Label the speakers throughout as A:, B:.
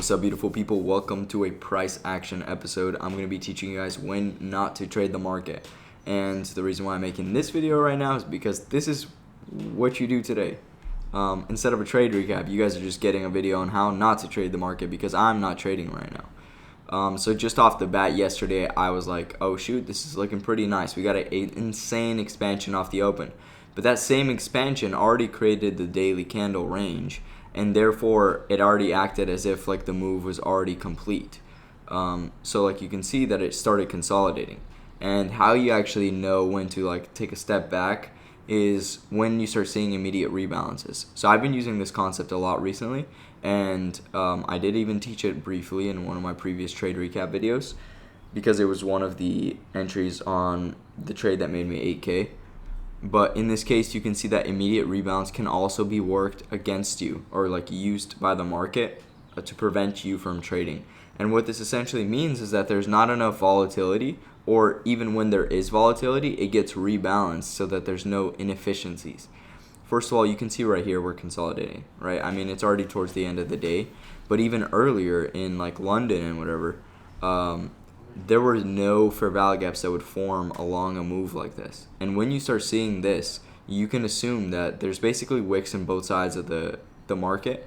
A: What's up, beautiful people? Welcome to a price action episode. I'm going to be teaching you guys when not to trade the market. And the reason why I'm making this video right now is because this is what you do today. Instead of a trade recap, you guys are just getting a video on how not to trade the market because I'm not trading right now. So just off the bat yesterday, I was like, oh shoot, this is looking pretty nice. We got an insane expansion off the open. But that same expansion already created the daily candle range, and therefore it already acted as if like the move was already complete. So like you can see that it started consolidating. And how you actually know when to like take a step back is when you start seeing immediate rebalances. So I've been using this concept a lot recently, and I did even teach it briefly in one of my previous trade recap videos because it was one of the entries on the trade that made me 8K. But in this case, you can see that immediate rebalance can also be worked against you or like used by the market to prevent you from trading. And what this essentially means is that there's not enough volatility, or even when there is volatility, it gets rebalanced so that there's no inefficiencies. First of all, you can see right here we're consolidating, right? I mean, it's already towards the end of the day, but even earlier in like London and whatever, there were no fair value gaps that would form along a move like this. And when you start seeing this, you can assume that there's basically wicks in both sides of the market,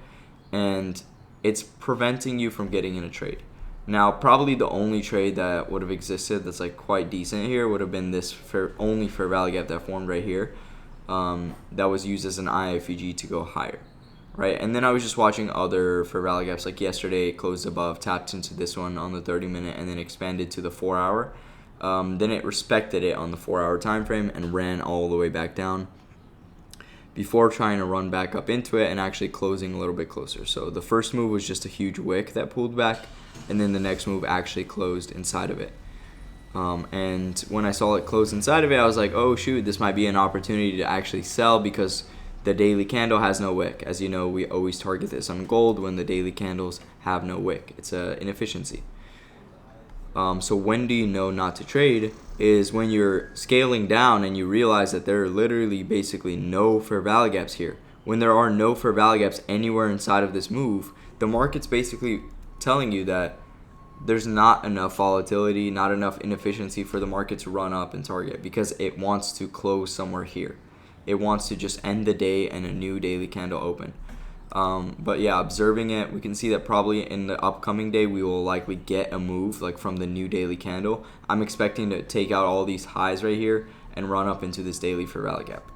A: and it's preventing you from getting in a trade. Now, probably the only trade that would have existed that's like quite decent here would have been this only fair value gap that formed right here, that was used as an IFEG to go higher. Right, and then I was just watching other fair value gaps. Like yesterday, it closed above, tapped into this one on the 30-minute, and then expanded to the 4-hour. Then it respected it on the 4-hour time frame and ran all the way back down before trying to run back up into it and actually closing a little bit closer. So the first move was just a huge wick that pulled back, and then the next move actually closed inside of it. And when I saw it close inside of it, I was like, oh shoot, this might be an opportunity to actually sell because the daily candle has no wick. As you know, we always target this on gold when the daily candles have no wick. It's an inefficiency. So when do you know not to trade is when you're scaling down and you realize that there are literally basically no fair value gaps here. When there are no fair value gaps anywhere inside of this move, the market's basically telling you that there's not enough volatility, not enough inefficiency for the market to run up and target because it wants to close somewhere here. It wants to just end the day and a new daily candle open. But yeah, observing it, we can see that probably in the upcoming day, we will likely get a move like from the new daily candle. I'm expecting to take out all these highs right here and run up into this daily fair value gap.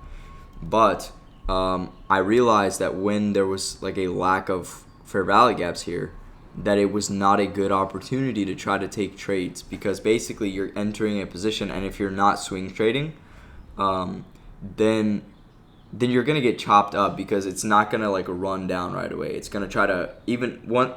A: But I realized that when there was like a lack of fair value gaps here, that it was not a good opportunity to try to take trades because basically you're entering a position, and if you're not swing trading, then you're gonna get chopped up because it's not gonna like run down right away. It's gonna try to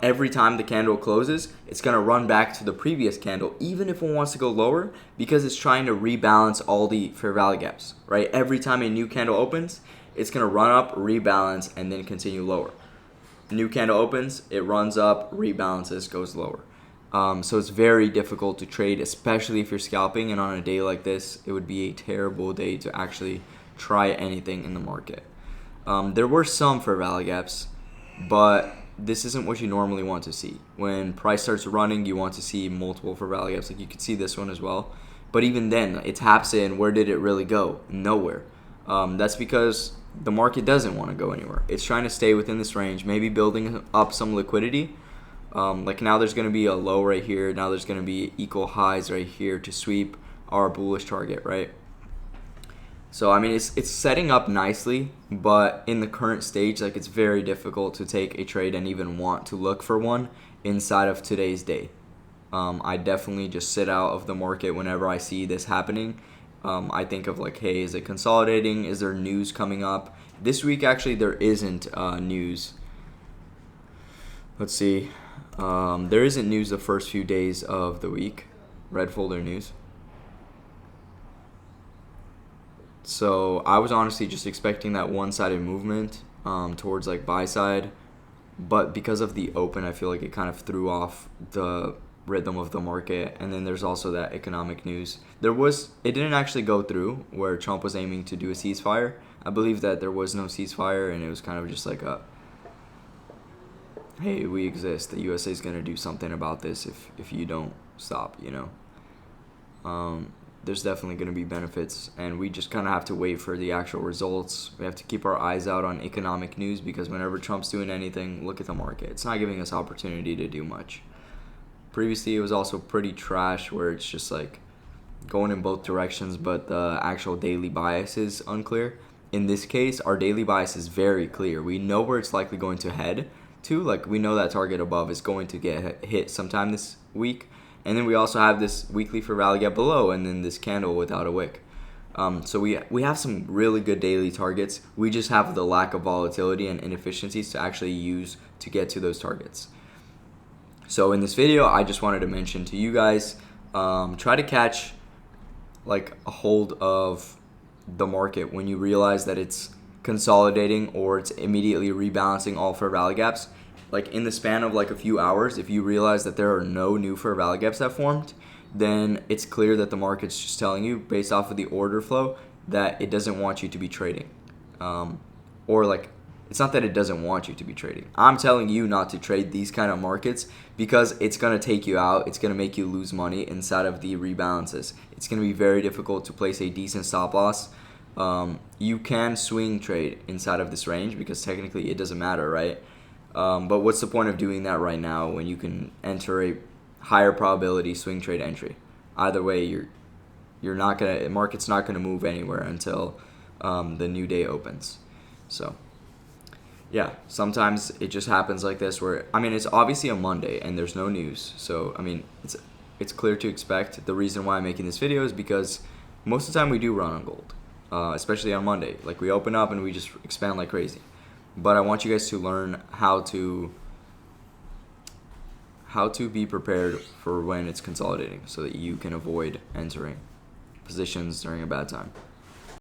A: every time the candle closes, it's gonna run back to the previous candle, even if it wants to go lower, because it's trying to rebalance all the fair value gaps. Right? Every time a new candle opens, it's gonna run up, rebalance, and then continue lower. New candle opens, it runs up, rebalances, goes lower. So it's very difficult to trade, especially if you're scalping, and on a day like this, it would be a terrible day to actually try anything in the market. There were some fair value gaps, but this isn't what you normally want to see. When price starts running, you want to see multiple fair value gaps. Like you could see this one as well. But even then, it taps in. Where did it really go? Nowhere. That's because the market doesn't want to go anywhere. It's trying to stay within this range, maybe building up some liquidity. Like now there's going to be a low right here. Now there's going to be equal highs right here to sweep our bullish target, right? So, I mean, it's setting up nicely, but in the current stage, like it's very difficult to take a trade and even want to look for one inside of today's day. I definitely just sit out of the market whenever I see this happening. I think of like, hey, is it consolidating? Is there news coming up? This week, actually, there isn't news. Let's see. There isn't news the first few days of the week. Red folder news. So I was honestly just expecting that one-sided movement towards like buy side, but because of the open, I feel like it kind of threw off the rhythm of the market. And then there's also that economic news. It didn't actually go through where Trump was aiming to do a ceasefire. I believe that there was no ceasefire, and it was kind of just like a hey, we exist. The USA is going to do something about this if you don't stop, you know. There's definitely going to be benefits, and we just kind of have to wait for the actual results. We have to keep our eyes out on economic news, because whenever Trump's doing anything, look at the market. It's not giving us opportunity to do much. Previously, it was also pretty trash, where it's just like going in both directions, but the actual daily bias is unclear. In this case, our daily bias is very clear. We know where it's likely going to head to. Like, we know that target above is going to get hit sometime this week. And then we also have this weekly for rally gap below, and then this candle without a wick. So we have some really good daily targets. We just have the lack of volatility and inefficiencies to actually use to get to those targets. So in this video, I just wanted to mention to you guys, try to catch like a hold of the market when you realize that it's consolidating or it's immediately rebalancing all fair value gaps. Like in the span of like a few hours, if you realize that there are no new fair value gaps that formed, then it's clear that the market's just telling you, based off of the order flow, that it doesn't want you to be trading. Or like, it's not that it doesn't want you to be trading. I'm telling you not to trade these kind of markets, because it's going to take you out. It's going to make you lose money inside of the rebalances. It's going to be very difficult to place a decent stop loss. You can swing trade inside of this range, because technically it doesn't matter, right? But what's the point of doing that right now when you can enter a higher probability swing trade entry? Either way, you're not gonna, market's not gonna move anywhere until the new day opens. So yeah, sometimes it just happens like this, where, I mean, it's obviously a Monday and there's no news. So I mean, it's clear to expect. The reason why I'm making this video is because most of the time we do run on gold, especially on Monday. Like, we open up and we just expand like crazy. But I want you guys to learn how to be prepared for when it's consolidating, so that you can avoid entering positions during a bad time.